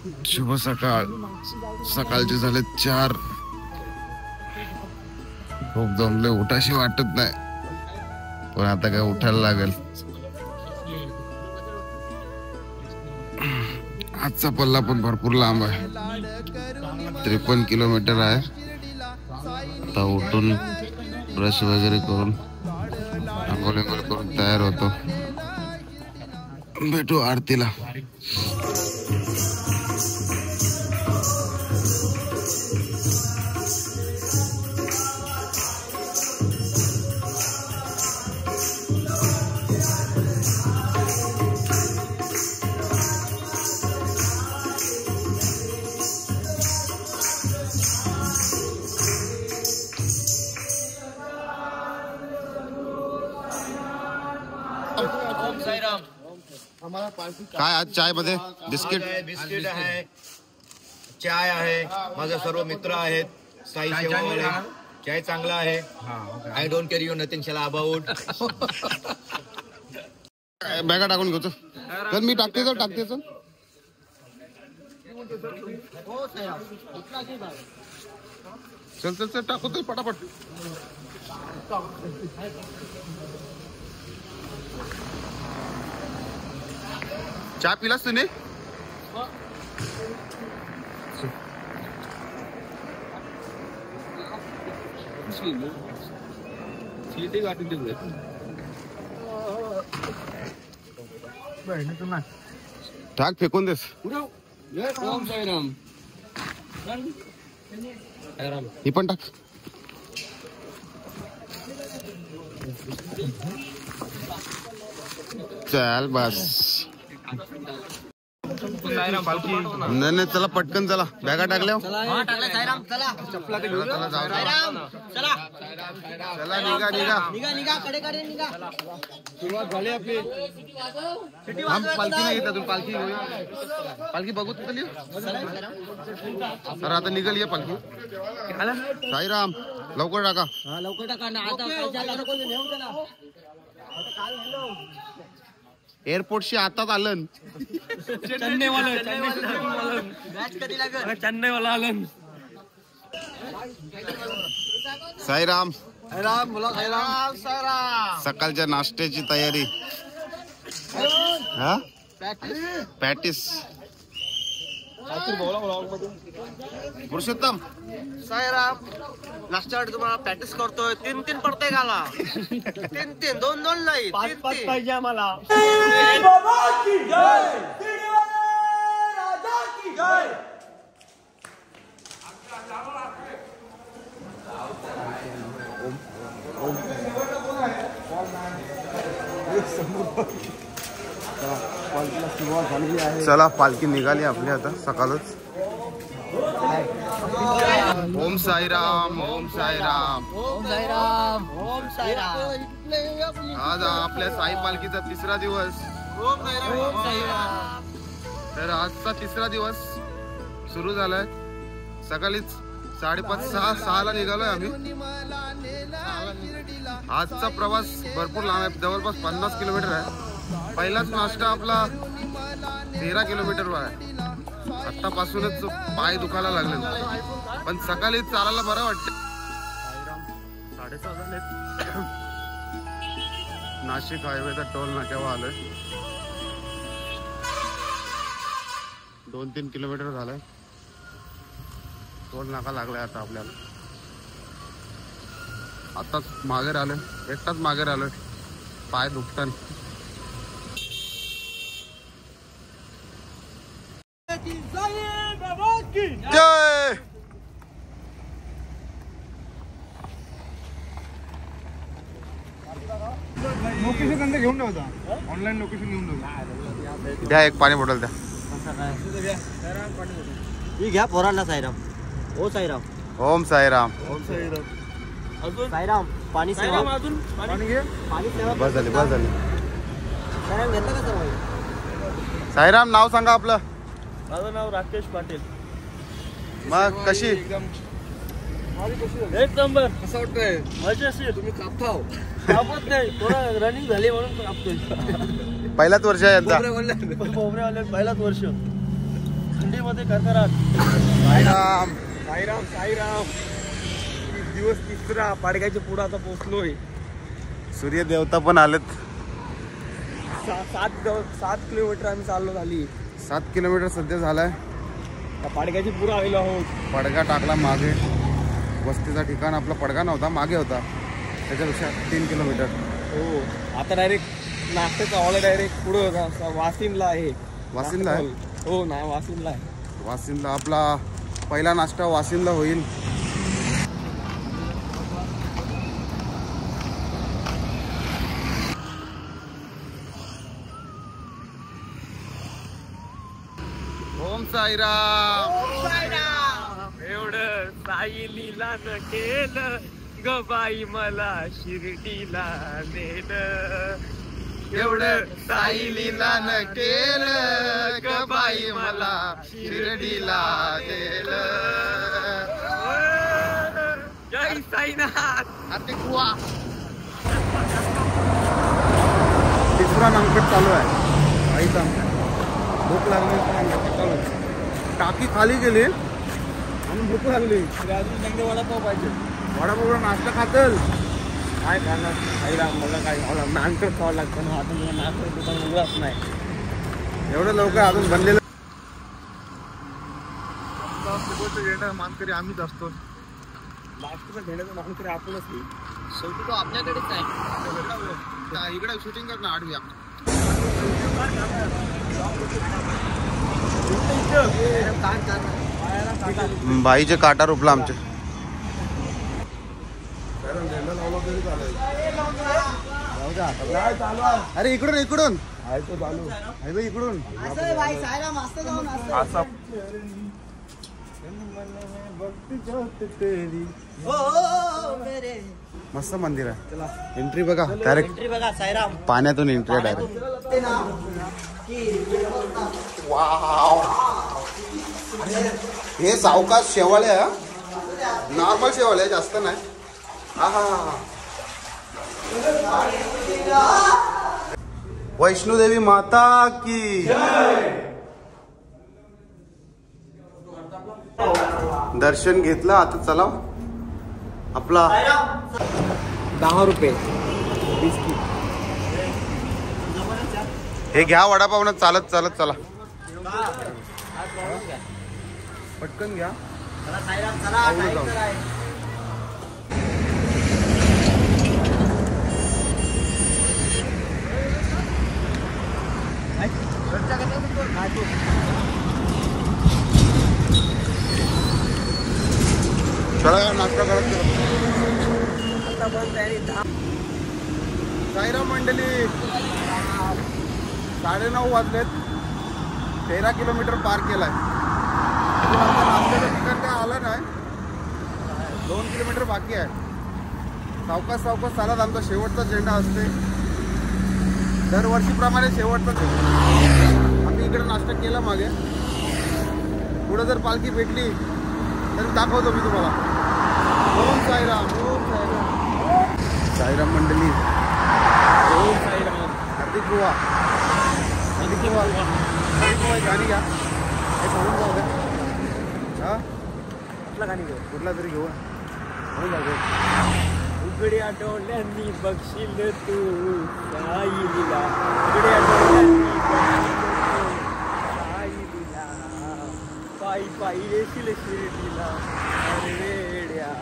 शुभ सकाळ. सकाळचे झाले 4. खूप जमले, उठाशी वाटत नाही, पण आता काय उठायला लागेल. आजचा पल्ला पण भरपूर लांब आहे, 53 किलोमीटर आहे. आता उठून ब्रश वगैरे करून आंघोळ करून तयार होतो. भेटू आरतीला. काय आज चाय मध्ये? बिस्किट आहे, चाय आहे. माझे सर्व मित्र आहेत. साई सेवावाले. चाय चांगला आहे. I don't care you nothing shall about. बॅगा टाकून घेतो. तर मी टाकते चल. चल टाकू तर पटापट. चहा पिलास तुम्ही? टाक, फेकून देस. ही पण टाक. चल बस. नाही चला पटकन चला. बॅगा टाकल्या. चला निघा. सुरुवात झाली आपली. पालखी नाही येत अजून. पालखी बघू तिथं. सर आता निघाली आहे पालखी. साईराम लवकर टाका. एअरपोर्टशी आताच आलं. चेन्नईवाला आलं. साईराम. सकाळच्या नाश्त्याची तयारी. हा पॅटीस. पुरुषोत्तम. साईराम, नाश्त्यासाठी तुम्हाला प्रॅक्टिस करतोय. 3 पडते गाला. 3 2 नाही. 5 पाहिजे आम्हाला. चला पालखी निघाली आपली आता सकाळच. ओम साईराम. ओम साईराम. आज आपल्या साई पालखीचा 3रा दिवस. तर आजचा 3रा दिवस सुरू झालाय. सकाळीच 5:30-6 ला निघालोय आम्ही. आजचा प्रवास भरपूर लांब आहे, जवळपास 50 किलोमीटर आहे. पहिलाच नाश्ता आपला 13 किलोमीटरवर आहे. आतापासूनच पाय दुखायला लागले, पण सकाळी चालायला बरं वाटतं. 6:30 झाले. नाशिक हायवेचा टोल नाक्यावर आलोय. 2-3 किलोमीटर झालंय. टोल नाका लागलाय आता आपल्याला. आताच मागे आलोय, एकटाच मागे आलोय. पाय दुखतात. जय. लोकेशन घेऊन ठेवता. ऑनलाईन लोकेशन घेऊन ठेवता. द्या एक पाणी बॉटल द्या. ही घ्या पोरांना. साईराम. ओ साईराम. ओम साईराम. अजून साईराम. पाणी सेवा. अजून पाणी घे. पाणी सेवा. बस झाली. साईराम घेतलं का सर? साईराम नाव सांगा आपलं. माझं नाव राकेश पाटील. मग कशी? एक नंबर. कसं वाटतंय? मजेशीर. तुम्ही कापताव? कापत नाही, थोडं रनिंग झाली म्हणून कापतोय. पहिलाच वर्ष आहे यांचा. पहिलाच वर्ष. थंडीमध्ये करकरात. साईराम. साईराम साईराम. दिवस तिसरा पाडग्याच्या पुढे आता पोहोचलोय. सूर्य देवता पण आलेत. 7 किलोमीटर आम्ही चाललो झाली. 7 किलोमीटर सध्या झालाय. पाडग्याची पुरा आलेलो आहोत. पडगा टाकला मागे. वस्तीचा ठिकाण आपला पडगा नव्हता, मागे होता. त्याच्यापेक्षा 3 किलोमीटर. हो आता डायरेक्ट नाश्त्याचा हॉल डायरेक्ट पुढे होता. वासिमला आहे. वासिमला आहे? हो ना वासिमला आहे. वासिमला आपला पहिला नाश्ता वासिमला होईल. ओम साईराम. एवढं साई लीला न केलं ग बाई मला शिर्डीला नेलं. एवढं साई लीला न केलं ग बाई मला शिर्डीला नेलं. जय साईनाथ. तिसरा नांगपट चालू आहे. आईचा भूक लागली. टाकी खाली गेली आणि भूक लागली. अजून वडापाव पाहिजे. वडापाव नाश्ता खातल काय करणार साईराम. मला काय नानकट खावं लागतं ना. आता मला नानकट दुकान उघडत नाही. एवढं लवकर अजून बनलेलं. झेंडा मानकरी आम्हीच असतो. लास्टचा झेंड्याचा मानकरी आपणच नाही. शेवटी तो आपल्याकडेच आहे. इकडे शूटिंग कर ना आडव्या. बाईचे काटा रुपला आमचे. अरे इकडून इकडून इकडून मस्त मंदिर आहे. एंट्री बघा डायरेक्ट. पाण्यातून एंट्री डायरेक्ट. हे सावकाश शेवाळे, नॉर्मल शेवाळे, जास्त नाही. वैष्णोदेवी माता की दर्शन घेतलं. आता चला आपला 10 रुपये हे घ्या वडापाव ना. चालत चालत चला. पटकन घ्या. चला नाश्ता करत. साईराम मंडळी 9:30 वाजलेत. 13 किलोमीटर पार केलाय. नाश्त्याचं ठिकाण काय आलं नाही. 2 किलोमीटर बाकी आहे. सावकाश सावकाश चालत आमचा शेवटचा झेंडा असते. दरवर्षीप्रमाणे शेवटचा झेंडा. आम्ही इकडे नाश्ता केला मागे. पुढे जर पालखी भेटली तर दाखवतो मी तुम्हाला. ओम साईराम. ओम साईराम. साईराम मंडळी. ओम साईराम. हार्दिक गोवा. हार्दिक गोवा. हार्दिक गोवा गाणी घ्या. हे म्हणून जाऊ द्या. हा कुठला गाणी घेऊ. कुठला तरी घेऊ. म्हणून जाऊ द्या. उघड्या डोळ्यांनी बघशील तू साईलीला. उघड्या डोळ्यांनी साईलीला. पायी पायी येशील शिर्डीला. वेड्या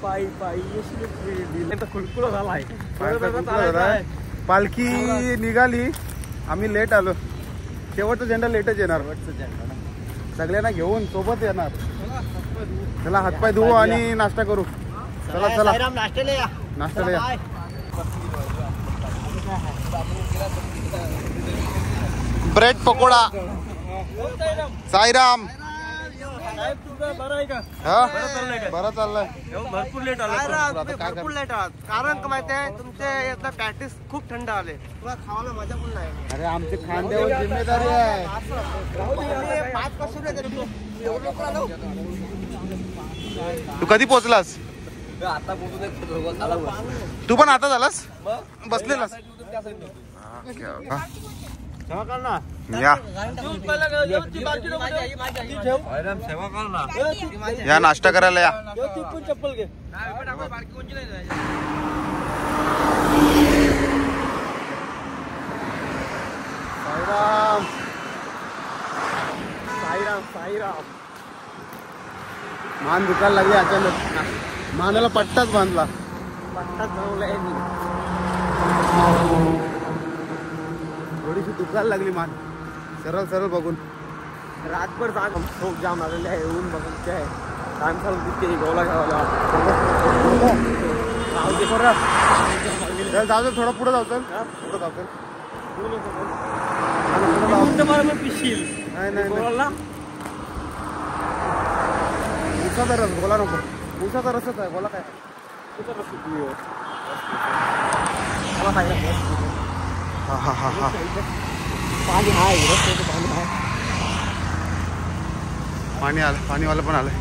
पायी पायी येशील शिर्डीला. खुलखुला झालाय. पालखी निघाली. आम्ही लेट आलो. शेवटचा झेंडा लेटच येणार. सगळ्यांना घेऊन सोबत येणार. चला हातपाय धुवू आणि नाश्ता करू. चला चला नाश्त्याला या. ब्रेड पकोडा. साईराम. बरं चाललंय. भरपूर लेट आला. भरपूर लेट आलात. कारण का माहिती आहे तुमचे यातला पॅटीस खूप थंड आले. तुला खावायला मजा पण नाही. अरे आमची खांद्यावर जिम्मेदारी आहे. 5% तू कधी पोहोचलास. आता तू पण आता झालास. बसलेलास. या या नाश्ता करायला या. चप्पल घे. साईराम साईराम साईराम. मान दुखायला लागली अचानक. मानाला पट्टाच बांधला. पट्टाच बनवलाय मी. थोडीशी दुखायला लागली मान. सरळ सरळ बघून रातभर जाग खूप जाम आलेले आहे. ऊन बघून काय टाइम चालू तिथे गोला घ्यावाला. जाऊ थोडा पुढे जाऊ. पुढे जाऊ. पिशील नाही नाही गोला. उसाचा रस. गोला नको. उसाचा रसच आहे. गोला काय उसाचा रस. हा हा हा हा. पाणी आहे. पाणी आहे. पाणी आलं. पाणीवाला पण आलंय.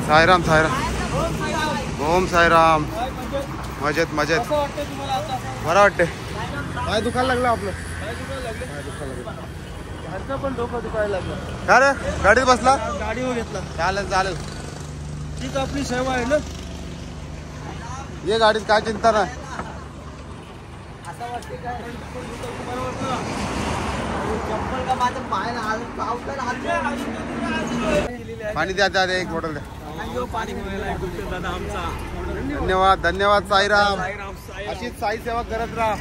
साईराम साईराम. ओम साईराम. मजेत मजेत. बरं वाटते. पाय दुखायला लागलं आपलं. घरचं पण डोकं दुखायला लागलं. का रे गाडीत बसला. गाडीवर घेतला. चालेल चालेल. ठीक आपली सेवा आहे ना. ये गाडीत काय चिंता नाही. पाणी द्या द्या एक बॉटल द्या. धन्यवाद धन्यवाद साईराम. अशीच साई सेवा करत राहा.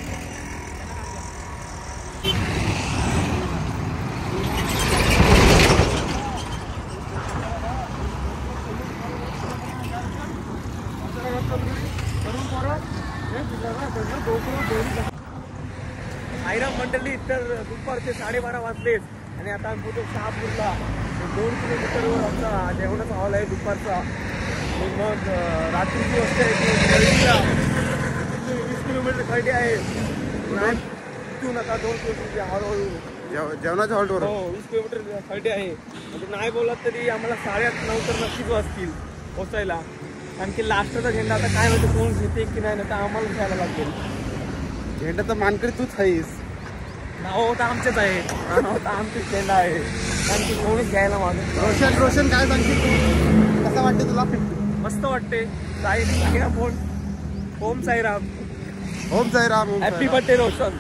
साईराम मंडळी तर दुपारचे 12:30 वाजलेच आणि आता आम्ही पोहोचलो शहापूरला. 2 किलोमीटरवर आमचा जेवणाचा हॉल आहे दुपारचा. आणि मग रात्रीची वाजता 20 किलोमीटर खड्डे आहे. नाही तू नका 2 किलोमीटर हळूहळू जेवणाच्या हॉल्टवर. हो 20 किलोमीटर खड्डे आहे. म्हणजे नाही बोलत तरी आम्हाला 8:30-9 तर नक्कीच वाजतील पोचायला. आणखी लास्टचा झेंडा आता काय माहिती कोण घेते की नाही तर आम्हाला घ्यायला लागेल. झेंडा तर मानकरी तूच आहेस. नाव तर आमचेच आहे. नाव तर आमचेच झेंडा आहे. आणखी कोणीच घ्यायला मागत. रोशन रोशन काय सांगशील तू. कसं वाटते तुला. मस्त वाटते. साईराम बोल. ओम साईराम. ओम साईराम. Happy birthday Roshan.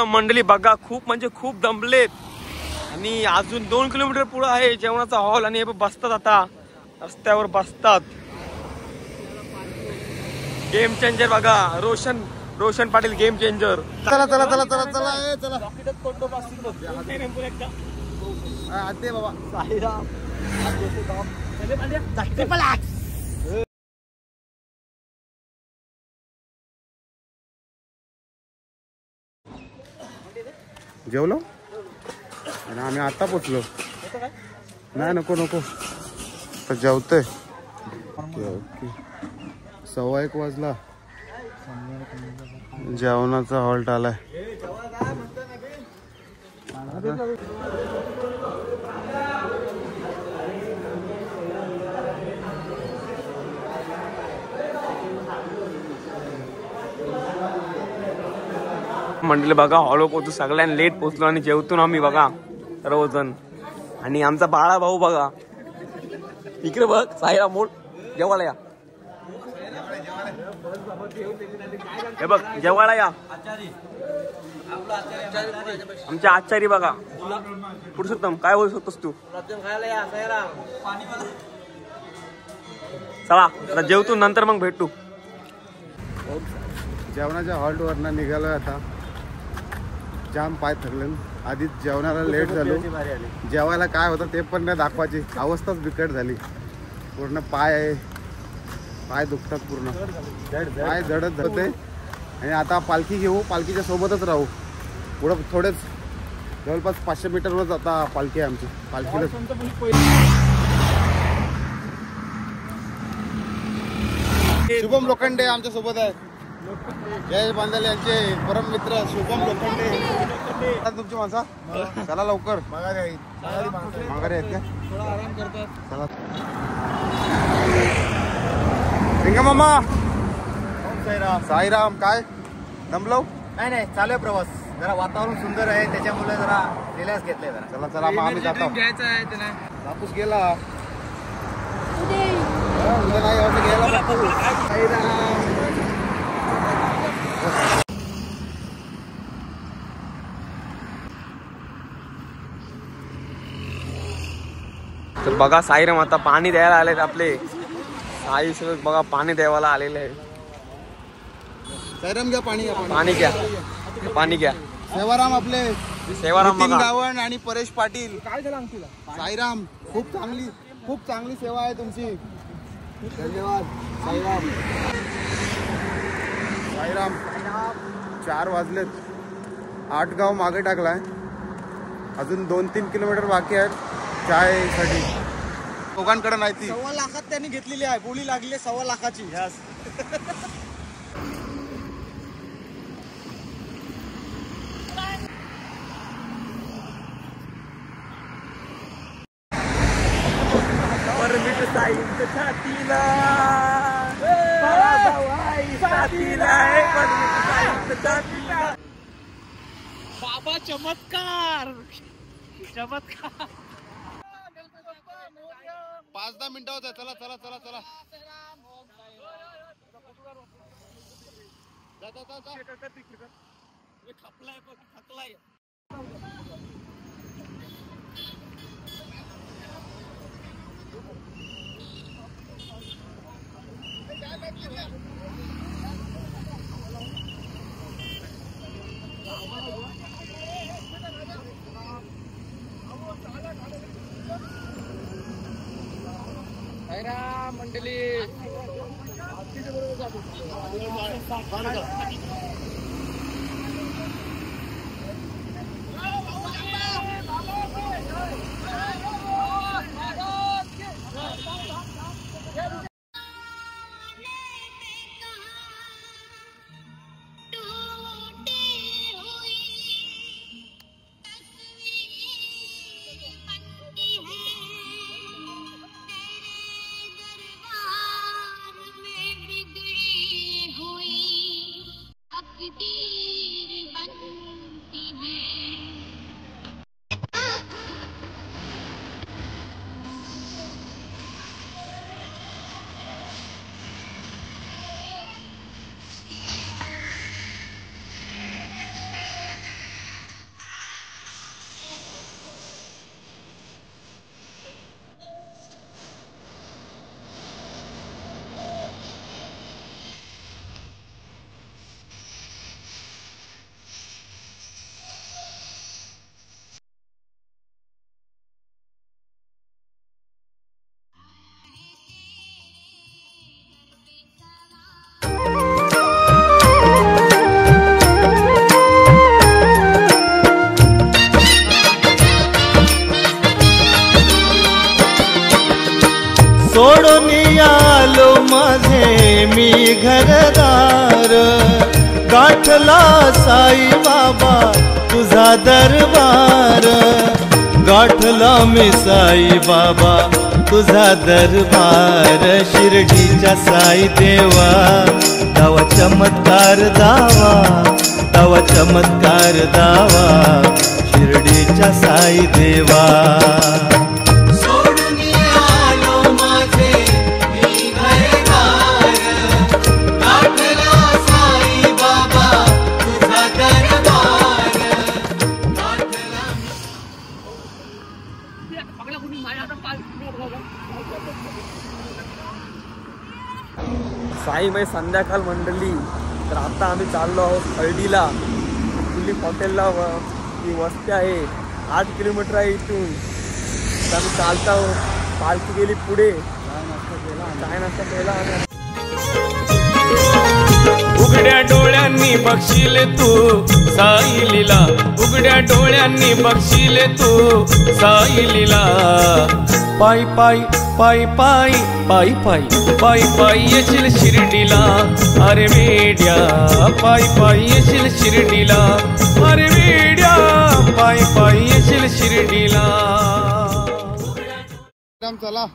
मंडळी बघा खूप म्हणजे खूप दमलेत आणि अजून 2 किलोमीटर पुढे आहे जेवणाचा हॉल. आणि हे बसतात आता रस्त्यावर बसतात. गेम चेंजर बघा. Roshan Patil game changer. चला चला चला चला चला चला. आते बाबा. साईराम. जेवलो आणि आम्ही आता पोचलो. नाही नको नको तर जेवतोय. ओके 1:15 वाजला. जेवणाचा हॉल्ट आलाय. मंडळी बघा हॉलो पोचू सगळ्यांनी लेट पोचलो आणि जेवतो ना आम्ही बघा सर्वजण. आणि आमचा बाळा भाऊ बघा इकडे बघ. साईराम मोड जेवायला या. हे बघ जेवायला या. आमच्या आचारी बघा. पुरुषोत्तम काय बोलू शकतोस तू. चला आता जेवतो नंतर मग भेटू. जेवणाच्या हॉल्टवरनं निघालोय आता. जाम पाय थकले. आधीच जेवणाला लेट झालो. जेवायला काय होतं ते पण नाही दाखवायची अवस्थाच बिकट झाली. पूर्ण पाय दुखतात. पूर्ण पाय जडत होते. आणि आता पालखी घेऊ. पालखीच्या सोबतच राहू. पुढं थोडेच जवळपास 500 मीटरवरच आता पालखी आहे आमची. पालखीला शुभम लोखंडे आमच्या सोबत आहे. जय बांधल यांचे परम मित्र शुभम लोखंडे तुमची माणसा चला लवकर माघारी आहेत का थोडा आराम करतात चला रिंगा मामा साईराम काय दमलो नाही चालू आहे प्रवास जरा वातावरण सुंदर आहे त्याच्यामुळे जरा रिलॅक्स घेतलंय जरा चला चला मग आम्ही जातो घ्यायचं आहे त्याला कापूस गेला उद्या नाही यावं गेला तर बघा साईराम आता पाणी द्यायला आलेत आपले साई सगळं बघा पाणी द्यायला आलेले आहे साईराम घ्या पाणी पाणी घ्या सेवाराम आपले सेवाराम नितीन बघा गावण आणि परेश पाटील काय झालं अंकिला साईराम खूप चांगली सेवा आहे तुमची धन्यवाद साईराम 4 वाजलेत 8 गाव मागे टाकलाय अजून 2-3 किलोमीटर बाकी आहेत चाय साठी दोघांकडे नाही ती 1.25 लाखात त्यांनी घेतलेली आहे बोली लागली 1.25 लाखाची बाबा चमत्कार 5-10 मिनिटं होत चला चला चला चला मंडळी सोडून आलो माझे मी घरदार गाठला साई बाबा तुझा दरबार गाठला मी साई बाबा तुझा दरबार शिर्डीच्या साई देवा तवा चमत्कार दावा तवा चमत्कार दावा शिर्डीच्या साई देवा साई संध्याकाळ मंडळी तर आता आम्ही चाललो आहोत हळदीला तुलिप हॉटेलला ही वस्ती आहे 8 किलोमीटर आहे इथून तर आम्ही चालतो आहोत पालखी गेली पुढे चाय नाश्ता केला उघड्या डोळ्यांनी बघशील तू साई लीला उघड्या डोळ्यांनी बघशील तू साई लीला पायी पायी पायी पायी पायी पायी पायी पायी येशील शिर्डीला अरे वेड्या पायी पायी येशील शिर्डीला अरे वेड्या पायी पायी येशील शिर्डीला चला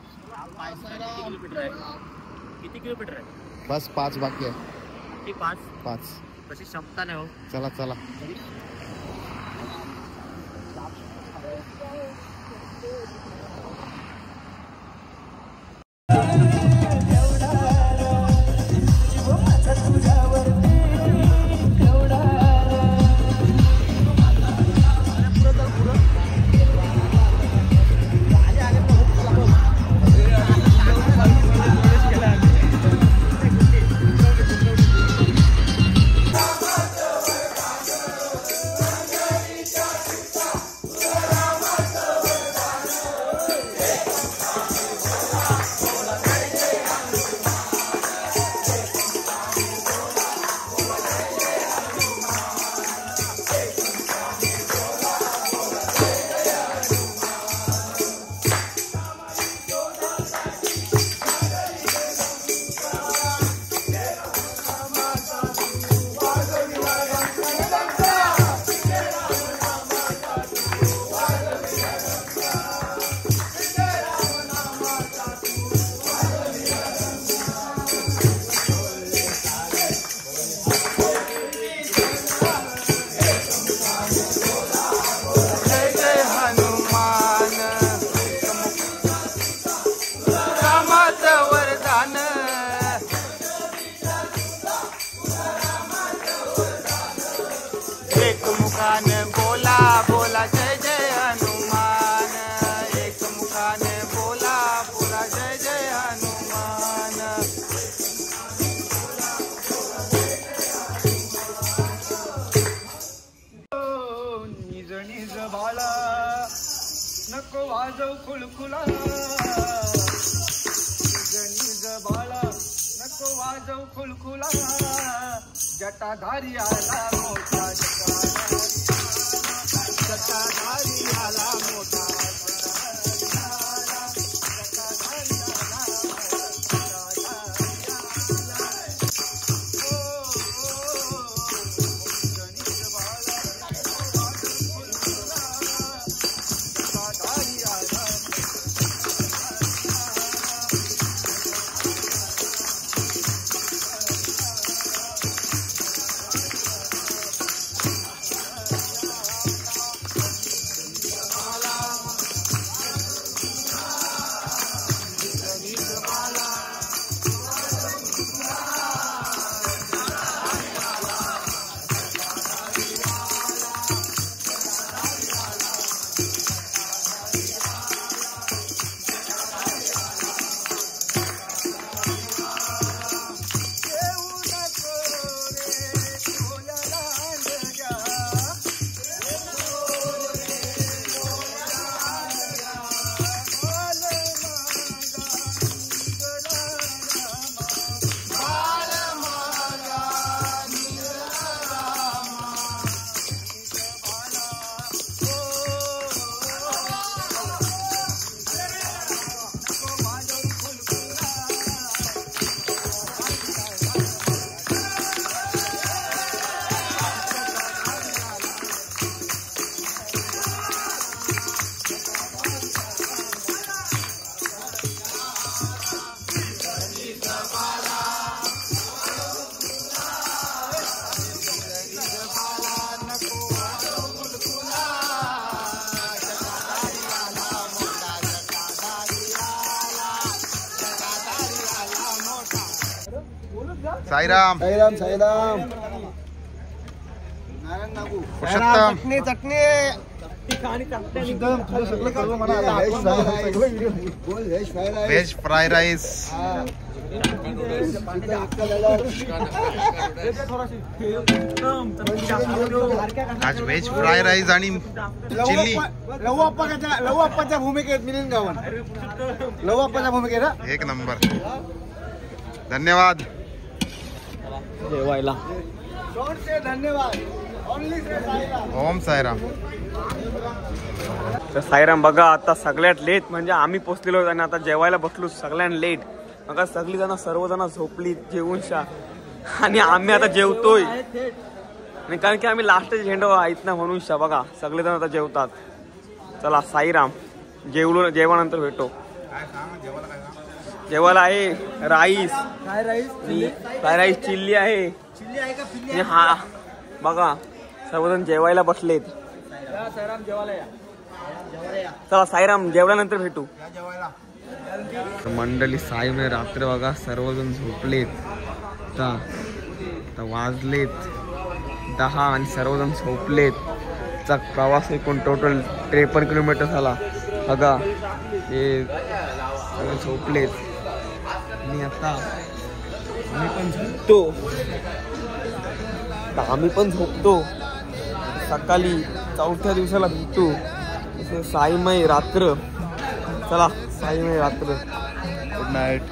किती किलोमीटर आहे? बस 5 बाकी आहे. किती? 5. तशी क्षमता नाही हो. चला चला. नको वाजव खुळखुळा निज बाळा नको वाजव खुळखुळा जटाधारी आला मोठा जटाधारी आला मोठा साईराम साईराम साईराम पुरुषोत्तम चटणी व्हेज फ्राय राईस आज व्हेज फ्राय राईस आणि चिल्ली लहू अप्पाच्या भूमिकेत मिलिंद गावन लहू अप्पाच्या भूमिकेत एक नंबर. धन्यवाद. जेवायला धन्यवाद. ओम साईराम. तर साईराम बघा आता सगळ्यात लेट म्हणजे आम्ही पोचलेलो आणि आता जेवायला बसलो सगळ्यात लेट. बघा सगळी जण सर्वजण झोपली जेवून आणि आम्ही आता जेवतोय आणि कारण की आम्ही लास्ट झेंडो आहेत ना म्हणून बघा सगळेजण आता जेवतात. चला साईराम जेवलो जेवणानंतर भेटो. जेवायला आहे राईस फ्राय राईस चिल्ली आहे. हा बघा सर्वजण जेवायला बसलेत. चला साईराम जेवल्यानंतर भेटू. मंडळी साई म्हणजे रात्र बघा सर्वजण झोपलेत. आता वाजलेत 10 आणि सर्वजण झोपलेत. चा प्रवास एकूण टोटल 53 किलोमीटर झाला. बघा हे झोपलेत आणि आता आम्ही पण झोपतो. सकाळी 4थ्या दिवसाला भेटू. साईमय रात्र. चला साईमय रात्र. Good night.